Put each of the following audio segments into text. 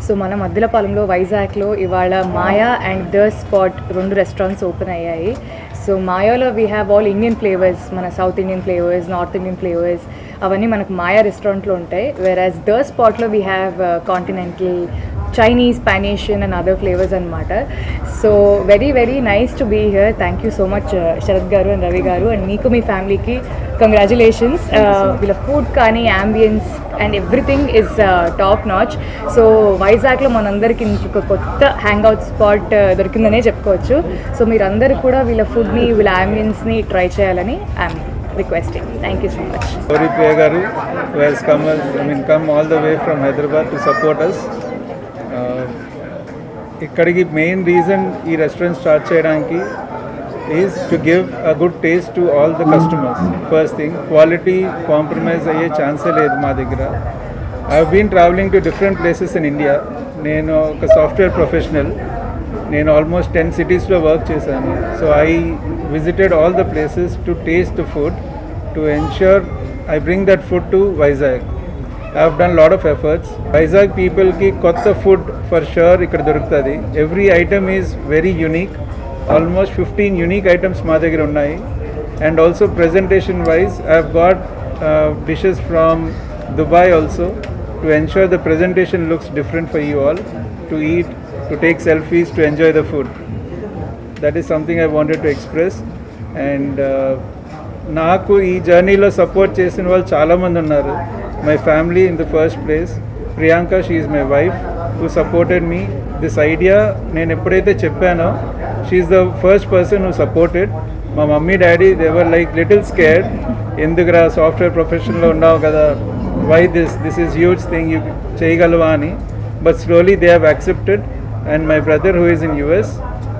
So మన మద్దిలపాలెంలో వైజాగ్లో ఇవాళ Maya and the spot 2 restaurants open అయ్యాయి. సో మాయాలో we have all Indian flavours, మన south Indian flavours, north Indian flavours అవన్నీ మనకు మాయా రెస్టారెంట్లో ఉంటాయి. వెరాజ్ ద స్పాట్లో we have continental, Chinese, Spanish and other flavours అనమాట. So very very nice to be here. Thank you so much Sharath garu and Ravi గారు, and మీకు మీ ఫ్యామిలీకి కంగ్రాచులేషన్స్. వీళ్ళ ఫుడ్ కానీ ambience and everything is top notch. So వైజాగ్లో మనందరికీ ఇంకొక కొత్త హ్యాంగ్ అవుట్ స్పాట్ దొరికిందనే చెప్పుకోవచ్చు. సో మీరందరూ కూడా వీళ్ళ ఫుడ్ని, వీళ్ళ యాంబియన్స్ని ట్రై చేయాలని I'm requesting. Thank you so much. Gauri Priya garu, who has come all the way from Hyderabad to support us. ఇక్కడికి మెయిన్ రీజన్ ఈ రెస్టారెంట్ స్టార్ట్ చేయడానికి is to give a good taste to all the customers. First thing, quality compromise అయ్యే ఛాన్సే లేదు మా దగ్గర. I have been travelling to different places in India. నేను ఒక సాఫ్ట్వేర్ ప్రొఫెషనల్. నేను ఆల్మోస్ట్ 10 cities వర్క్ చేశాను. So I visited all the places to taste the food, to ensure I bring that food to Vizag. I have done lot of efforts. Vizag people ki kotta food for sure ikkada dorukutadi. Every item is very unique. Almost 15 unique items ma daggara unnayi. And also presentation wise, I have got dishes from Dubai also, to ensure the presentation looks different for you all, to eat, to take selfies, to enjoy the food. That is something I wanted to express. And నాకు ఈ జర్నీలో support చేసిన వాళ్ళు చాలామంది ఉన్నారు. My family in the first place. Priyanka, she is my wife, who supported me. This idea నేను ఎప్పుడైతే చెప్పానో, she is the first person who supported. మా mummy daddy they were like little scared. ఎందుకురా, సాఫ్ట్వేర్ ప్రొఫెషన్లో ఉన్నావు కదా, why this is huge thing, you చేయగలవా అని. But slowly they have accepted. And my brother who is in US,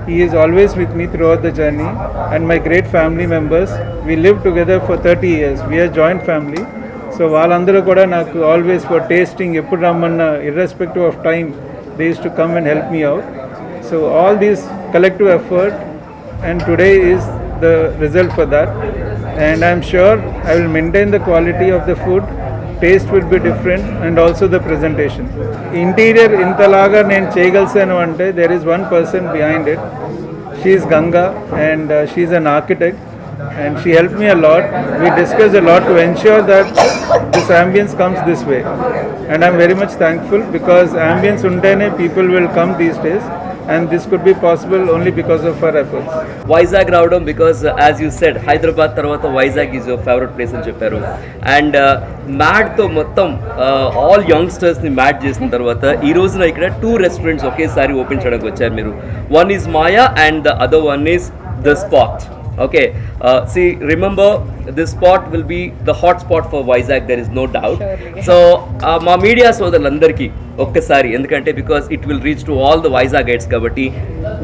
he is always with me throughout the journey, and my great family members. We live together for 30 years. We are joint family. So వాళ్ళందరూ కూడా నాకు always for tasting ఎప్పుడు రమ్మన్నా, irrespective of time, they used to come and help me out. So all this collective effort and today is the result for that. And I'm sure I will maintain the quality of the food. Taste will be different and also the presentation. Interior intalaga నేను చేయగలిసాను అంటే there is one person behind it. She is Ganga and she's an architect and she helped me a lot. We discussed a lot to ensure that this ambience comes this way. And I'm very much thankful because ambience untene people will come these days. And this could be possible only because of our efforts. Vizag రావడం because as you said Hyderabad తర్వాత Vizag is your favourite place అని చెప్పారు and మ్యాడ్తో మొత్తం all యంగ్స్టర్స్ని mad చేసిన తర్వాత ఈ రోజున ఇక్కడ 2 రెస్టారెంట్స్ ఒకేసారి ఓపెన్ చేయడానికి వచ్చారు మీరు. One is Maya and the other one is the spot. Okay, see, remember this spot will be the hot spot for Vizag, there is no doubt. Surely. So, మా మీడియా సోదరులందరికీ ఒక్కసారి ఎందుకంటే because it will reach to all the Vizag guides కాబట్టి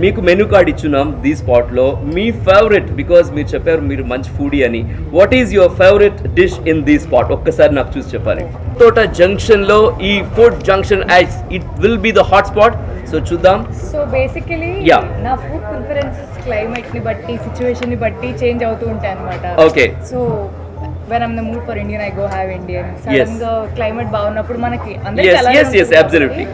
మీకు menu card ఇచ్చున్నాం దీ స్పాట్లో. మీ favourite because మీరు చెప్పారు మీరు మంచి ఫుడీ అని. What is your favourite dish in the spot ఒక్కసారి నాకు చూసి చెప్పాలి. తోట జంక్షన్లో ఈ food junction it will be the hot spot. So చూద్దాం. So basically Yeah. నా ఫుడ్ ప్రిఫరెన్సెస్ క్లైమేట్ ని బట్టి సిచ్యువేషన్ ని బట్టి చేంజ్ అవుతూ ఉంటాయి అనమాట. Okay. So when I'm the mood for Indian I go have Indian. Sudden గా క్లైమేట్ బాగున్నప్పుడు మనకి అందరికీ Yes, అలానే yes, yes, ఉంటుంది. absolutely.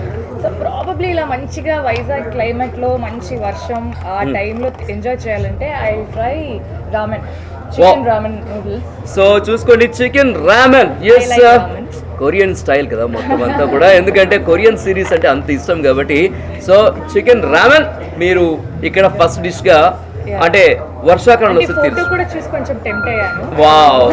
సో ప్రాబబ్లీ ఇలా మంచిగా వైజాగ్ క్లైమేట్ లో మంచి వర్షం ఆ టైంలో ఎంజాయ్ చేయాలంటే I try ramen, chicken ramen noodles. So చూసుకోండి chicken ramen. Yes, like ramen. Korean style కదా మొత్తం అంతా కూడా ఎందుకంటే కొరియన్ సిరీస్ అంటే అంత ఇష్టం కాబట్టి. సో చికెన్ రామెన్ మీరు ఇక్కడ ఫస్ట్ డిష్ గా Yeah. అంటే వర్షాకాలంలో ఫోటో తెలుసు. కూడా చూసి కొంచెం టెంప్ట్ అయ్యాను. Wow.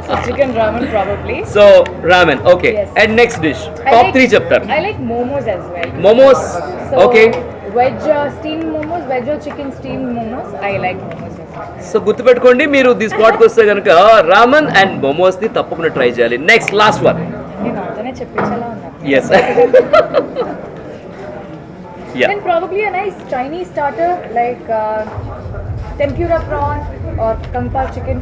So chicken ramen probably. So ramen okay. Yes. And next dish top 3 చెప్తారు. I like momos as well. Momos okay. Veg steam momos, veg chicken steam momos, I like momos. So గుర్తుపెట్టుకోండి మీరు ది స్పాట్కి వస్తే కనుక రామన్ అండ్ మోమోస్ ని తప్పకుండా ట్రై చేయాలి. Next last one. నేను అంతనే చెప్పించేలా ఉన్నా. Yes. Yeah. Then probably a nice Chinese starter like tempura prawn or kung pao chicken.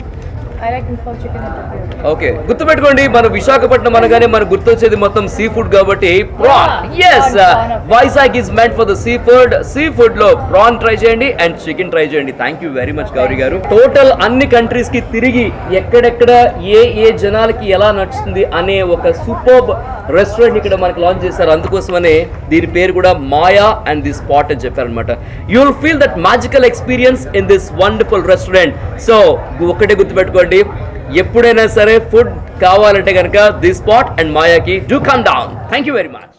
I like kung pao chicken and tempura. Okay గుర్తుపెట్టుకోండి మన విశాఖపట్నం అనగానే మనకు గుర్తొచ్చేది మొత్తం సీ ఫుడ్ కాబట్టి prawn. Yes, prawn. Vizag is meant for the seafood లో prawn try చేయండి and chicken try చేయండి. Thank you very much Gauri garu. Total అన్ని కంట్రీస్ కి తిరిగి ఎక్కడెక్కడ ఏ జనాలకి ఎలా నచ్చుతుంది అనే ఒక సూపర్బ్ రెస్టారెంట్ ఇక్కడ మనకి లాంచ్ చేశారు. అందుకోసమనే దీని పేరు కూడా మాయా అండ్ ది స్పాట్ అని చెప్పారనమాట. You will feel that magical experience in this wonderful restaurant. So ఒక్కటే గుర్తుపెట్టుకోండి ఎప్పుడైనా సరే ఫుడ్ కావాలంటే కనుక ది స్పాట్ అండ్ మాయాకి do come down. Thank you very much.